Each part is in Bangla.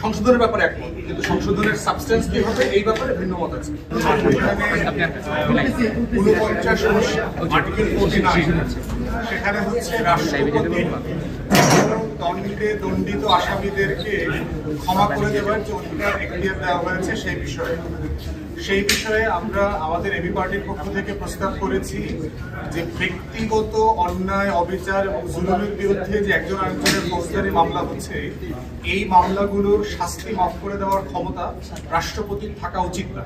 সংশোধনের ব্যাপারে একমত, কিন্তু সংশোধনের সাবস্টেন্স কি হবে এই ব্যাপারে ভিন্ন মত আছে। আর্টিকেল 49 সেখানে হচ্ছে রাষ্ট্রপতি দণ্ডিত আসামিদেরকে ক্ষমা করে দেওয়ার যে অধিকার এখতিয়ার দেওয়া হয়েছে সেই বিষয়ে আমরা আমাদের এবি পার্টির পক্ষ থেকে প্রস্তাব করেছি যে ব্যক্তিগত অন্যায়, অবিচার এবং জুলুমের বিরুদ্ধে যে একজন আরেকজনের ফৌজদারি মামলা হচ্ছে, এই মামলাগুলোর শাস্তি মাফ করে দেওয়ার ক্ষমতা রাষ্ট্রপতির থাকা উচিত না।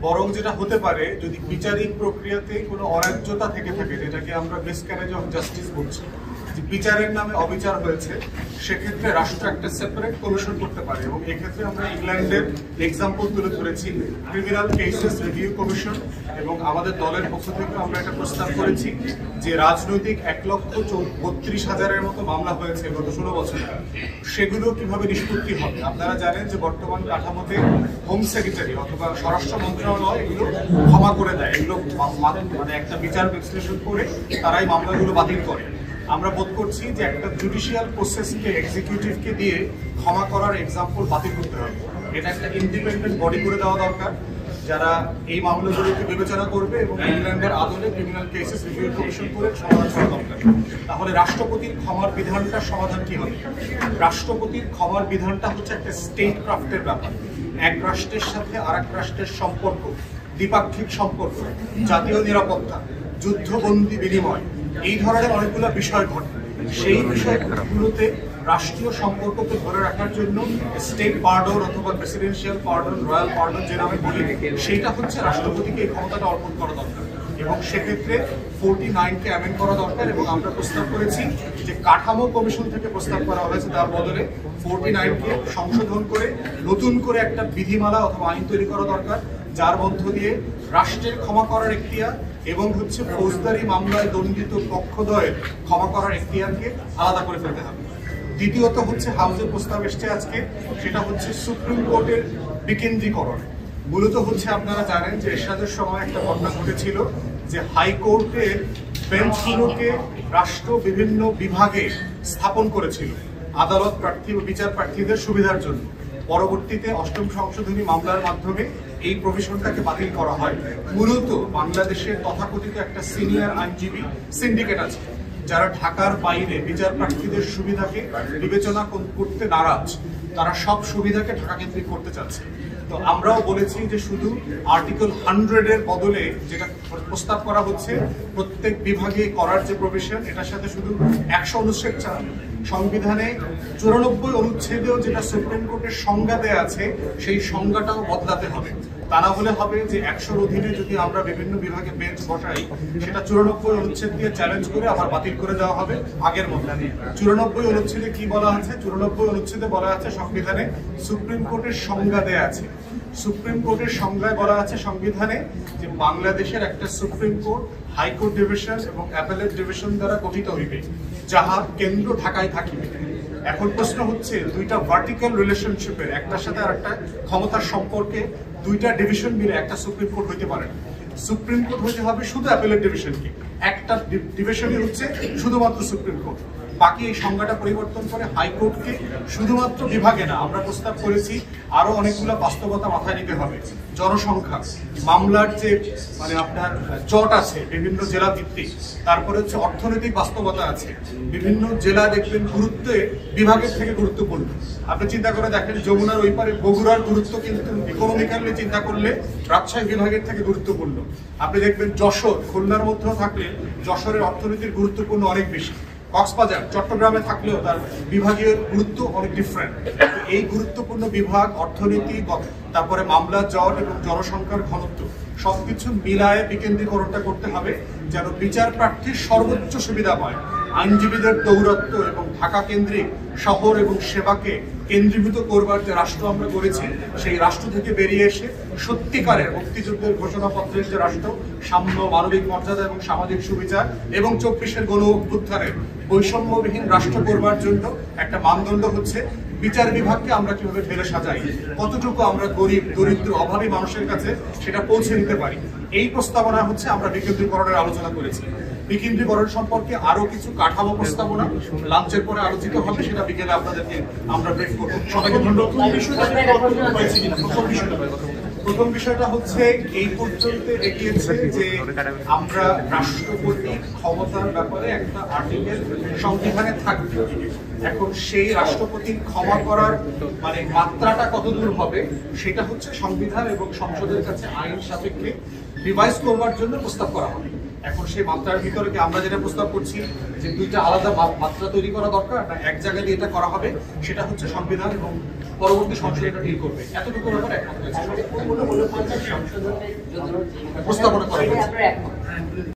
বরং যেটা হতে পারে, যদি বিচারিক প্রক্রিয়াতে কোনো অন্যায্যতা থেকে থাকে, যেটাকে আমরা মিসক্যারেজ অফ জাস্টিস বলছি, বিচারের নামে অবিচার হয়েছে, সেক্ষেত্রে রাষ্ট্র একটা সেপারেট কমিশন করতে পারে। এবং এক্ষেত্রে আমরা ইংল্যান্ডের এক্সাম্পল তুলে ধরেছি, ক্রিমিনাল কেসেস রিভিউ কমিশন, এবং আমাদের দলের পক্ষ থেকে আমরা একটা প্রস্তাব করেছি যে রাজনৈতিক 1,32,000-এর মতো মামলা হয়েছে গত 16 বছরে, সেগুলো কিভাবে নিষ্পত্তি হবে। আপনারা জানেন যে বর্তমান কাঠামোতে হোম সেক্রেটারি অথবা স্বরাষ্ট্র মন্ত্রণালয় এগুলো ক্ষমা করে দেয়, এগুলো মানে একটা বিচার বিশ্লেষণ করে তারাই মামলাগুলো বাতিল করে। আমরা বোধ করছি যে একটা জুডিশিয়াল প্রসেসকে এক্সিকিউটিভকে দিয়ে ক্ষমা করার এক্সাম্পল বাতিল করতে হবে। এটা একটা ইন্ডিপেন্ডেন্ট বডি করে দেওয়া দরকার, যারা এই মামলাগুলোকে বিবেচনা করবে এবং ইংল্যান্ডের আদলে ক্রিমিনাল কেসেস রিভিউ কমিশন করে সমাধান করা দরকার। তাহলে রাষ্ট্রপতির ক্ষমার বিধানটার সমাধান কি হবে? রাষ্ট্রপতির ক্ষমার বিধানটা হচ্ছে একটা স্টেট ক্রাফটের ব্যাপার। এক রাষ্ট্রের সাথে আর এক রাষ্ট্রের সম্পর্ক, দ্বিপাক্ষিক সম্পর্ক, জাতীয় নিরাপত্তা, যুদ্ধবন্দী বিনিময়, এই ধরনের অনেকগুলো বিষয় ঘটে। সেই বিষয়গুলোতে রাষ্ট্রীয় সম্পর্ককে ধরে রাখার জন্য স্টেট পার্ডন অথবা প্রেসিডেন্সিয়াল পার্ডন, রয়্যাল পার্ডন যে নামে বলি, সেইটা হচ্ছে রাষ্ট্রপতিকে এই ক্ষমতাটা অর্পণ করা দরকার। এবং সেক্ষেত্রে 49-কে অ্যামেন্ড করা দরকার। এবং আমরা প্রস্তাব করেছি যে কাঠামো কমিশন থেকে প্রস্তাব করা হয়েছে, তার বদলে 49-কে সংশোধন করে নতুন করে একটা বিধিমালা অথবা আইন তৈরি করা দরকার, যার মধ্য দিয়ে রাষ্ট্রের ক্ষমা করার এখতিয়ার এবং হচ্ছে ফৌজদারি মামলায় দণ্ডিত পক্ষদ্বয়ের ক্ষমা করার এখতিয়ারকে আলাদা করে ফেলতে হবে। দ্বিতীয়ত হচ্ছে হাউসের প্রস্তাব এসছে আজকে, সেটা হচ্ছে সুপ্রিম কোর্টের বিকেন্দ্রীকরণ। মূলত হচ্ছে আপনারা জানেন যে এরশাদের সময় একটা ঘটনা ঘটেছিল যে হাইকোর্টের বেঞ্চগুলোকে রাষ্ট্র বিভিন্ন বিভাগে স্থাপন করেছিল আদালত প্রার্থী ও বিচার প্রার্থীদের সুবিধার জন্য। পরবর্তীতে 8ম সংশোধনী মামলার মাধ্যমে এই প্রভিশনটাকে বাতিল করা হয়। মূলত বাংলাদেশের তথাকথিত একটা সিনিয়র আইনজীবী সিন্ডিকেট আছে, যারা ঢাকার বাইরে বিচার প্রার্থীদের সুবিধাকে বিবেচনা করতে নারাজ, তারা সব সুবিধাকে ঢাকা কেন্দ্রিক করতে চাচ্ছে। তো আমরাও বলেছি যে শুধু আর্টিকেল 100-এর বদলে যেটা প্রস্তাব করা হচ্ছে প্রত্যেক বিভাগে করার যে প্রভিশন, এটার সাথে শুধু 100 অনুচ্ছেদ ছাড়া সংবিধানে 94 অনুচ্ছেদেও যেটা সুপ্রিম কোর্টের সংজ্ঞা দেয়া আছে, সেই সংজ্ঞাটাও বদলাতে হবে। তা না হলে হবে যে 100-র অধীনে যদি আমরা বিভিন্ন বিভাগে বেঞ্চ বসাই, সেটা 94 অনুচ্ছেদ দিয়ে চ্যালেঞ্জ করে আবার বাতিল করে দেওয়া হবে আগের মধ্যে। 94 অনুচ্ছেদে কি বলা আছে? 94 অনুচ্ছেদে বলা আছে সংবিধানে সুপ্রিম কোর্টের সংজ্ঞা দেয়া আছে। সুপ্রিম কোর্টের সংজ্ঞায় বলা আছে সংবিধানে যে বাংলাদেশের একটা সুপ্রিম কোর্ট, হাইকোর্ট ডিভিশন এবং অ্যাপেলেট ডিভিশন দ্বারা গঠিত হইবে, যাহার কেন্দ্র ঢাকায় থাকিবে। এখন প্রশ্ন হচ্ছে, দুইটা ভার্টিক্যাল রিলেশনশিপের একটার সাথে আর একটা ক্ষমতার সম্পর্কে দুইটা ডিভিশন মিলে একটা সুপ্রিম কোর্ট হইতে পারে না। সুপ্রিম কোর্ট হইতে হবে শুধু অ্যাপেলেট ডিভিশনকে, একটা ডিভিশনই হচ্ছে শুধুমাত্র সুপ্রিম কোর্ট। বাকি এই সংজ্ঞাটা পরিবর্তন করে হাইকোর্টকে শুধুমাত্র বিভাগে না, আমরা প্রস্তাব করেছি আরো অনেকগুলো বাস্তবতা মাথায় নিতে হবে। জনসংখ্যা, মামলার যে মানে আপনার জট আছে বিভিন্ন জেলা ভিত্তিক, তারপরে হচ্ছে অর্থনৈতিক বাস্তবতা আছে। বিভিন্ন জেলা দেখবেন গুরুত্বে বিভাগের থেকে গুরুত্বপূর্ণ। আপনি চিন্তা করে দেখেন, যমুনার ওই পারে বগুড়ার গুরুত্ব কিন্তু ইকোনমিক্যালি চিন্তা করলে রাজশাহী বিভাগের থেকে গুরুত্বপূর্ণ। আপনি দেখবেন যশোর, খুলনার মধ্যেও থাকলে যশোরের অর্থনীতির গুরুত্বপূর্ণ অনেক বেশি। কক্সবাজার, চট্টগ্রামে থাকলেও তার বিভাগীয় গুরুত্ব অনেক ডিফারেন্ট। এই গুরুত্বপূর্ণ বিভাগ, অর্থনীতি, তারপরে মামলা জট এবং জনসংখ্যার ঘনত্ব সবকিছু মিলায়ে বিকেন্দ্রীকরণটা করতে হবে, যেন বিচার প্রার্থীর সর্বোচ্চ সুবিধা পায়। আইনজীবীদের দৌরত্ব এবং ঢাকা কেন্দ্রিক শহর এবং সেবাকে কেন্দ্রীভূত করবার যে রাষ্ট্র আমরা করেছি, সেই রাষ্ট্র থেকে বেরিয়ে এসে সত্যিকারের মুক্তিযুদ্ধের ঘোষণাপত্রের যে রাষ্ট্র, সাম্য, মানবিক মর্যাদা এবং সামাজিক সুবিচার এবং 24-এর গণ অভ্যুত্থানের বৈষম্যবিহীন রাষ্ট্র করবার জন্য একটা মানদণ্ড হচ্ছে বিচার বিভাগকে আমরা কিভাবে ফেলে সাজাই, কতটুকু আমরা গরিব দরিদ্র অভাবী মানুষের কাছে সেটা পৌঁছে দিতে পারি, এই প্রস্তাবনা হচ্ছে আমরা বিকেন্দ্রীকরণের আলোচনা করেছি। বিকেন্দ্রীকরণ সম্পর্কে আরো কিছু কাঠামো প্রস্তাবনা লাঞ্চের পরে আলোচিত হবে, সেটা বিকেলে আপনাদেরকে আমরা ব্রিফ করবো। সবাইকে ধন্যবাদ। প্রথম বিষয়টা হচ্ছে এই পর্যন্ত এগিয়েছে যে আমরা রাষ্ট্রপতির ক্ষমতার ব্যাপারে একটা আর্টিকেল সংবিধানে থাকবে। এখন সেই রাষ্ট্রপতির ক্ষমা করার মানে মাত্রাটা কতদূর হবে সেটা হচ্ছে সংবিধান এবং সংসদের কাছে আইন সাপেক্ষে রিভাইজ করবার জন্য প্রস্তাব করা হবে। এখন সেই মাত্রার ভিতরে কি আমরা যেটা প্রস্তাব করছি যে দুইটা আলাদা মাত্রা তৈরি করা দরকার না এক জায়গায় দিয়ে এটা করা হবে, সেটা হচ্ছে সংবিধান এবং পরবর্তী সংসদ এটা ডিল করবে। এতটুকু ব্যাপারে একমত হয়েছে, প্রস্তাবনা করা হয়েছে।